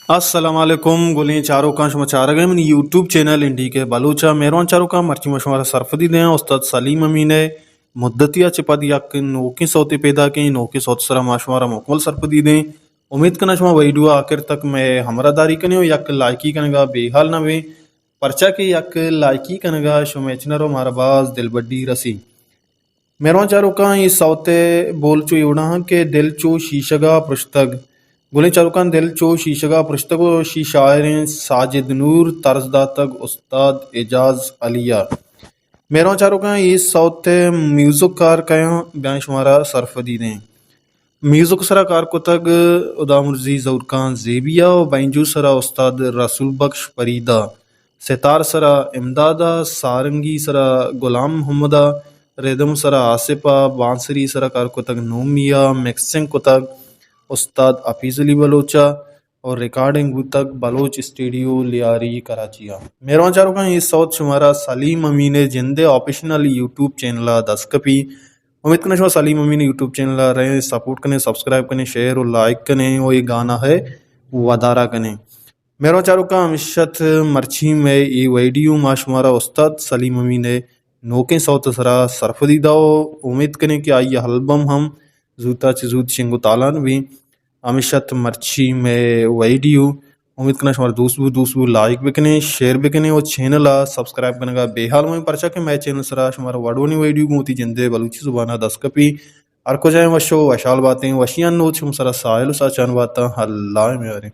السلام علیکم گلیں چاروں کا شمچار گئے من یوٹیوب چینل انڈی کے بلوچا میروان چاروں کا مرچی مشورہ سرفدی دیں استاد سلیم امین مدتیا چپا دیا کہ نوکی صوتی پیدا کی نوکی صوت سرا مشورہ مکمل سرفدی دیں امید کرنا شما ویڈیو آخر تک میں ہمراہ داری کرنے ہو یک لائکی کرنے گا بے حال نہ وے پرچا کے یک لائکی کرنے گا شما چنرو مارا باز دل بڈی رسی میروان چاروں کا یہ صوتے بول چو یوڑا کہ دل چو شیشگا پرشتگ گلیں چاروکان دل چو شیشگا پرشتگو شی شاعریں ساجد نور طرز داتگ استاد اعجاز علیہ میروان چاروکان یہ صوت میوزک کار کیاں بیان شمارا سرفدی دیں میوزک سرا کار کو تگ ادا مرزی زورکان زیبیا و بینجو سرا استاد رسول بخش پریدا ستار سرا امدادا سارنگی سرا غلام محمدہ ریدم سرا آصفہ بانسری سرا کار کو تگ نومیا مکسنگ کو تگ استاد حفیظ علی بلوچا اور ریکارڈنگ تک بلوچ اسٹوڈیو لیاری کراچیا میروان چاروں کا یہ صوت شمارا سلیم امین جندے آپشنل یوٹیوب چینل دس کپی امید کرنا شما سلیم امین یوٹیوب چینل رہے سپورٹ کریں سبسکرائب کریں شیئر اور لائک کریں اور یہ گانا ہے ودارہ کریں میروان چاروں کا ہمشت مرچی میں یہ ویڈیو ما شمارا استاد سلیم امین نوکیں صوت سرا سرفدی داؤ امید کریں کہ آئی البم ہم زوتا چزود شنگو تالان بھی ہمیشت مرچی میں ویڈیو امید کرنا شمار دوست لائک بکنے شیئر بکنے اور چینل سبسکرائب کرنے گا بے حال میں پرچا کہ میں چینل سرا شمارا وڈونی ویڈیو گوتی جندے بلوچی زبانہ دس کپی ارکو جائیں وشو وشال باتیں وشیان نوت شم سرا سائل سا چان باتا اللہ میں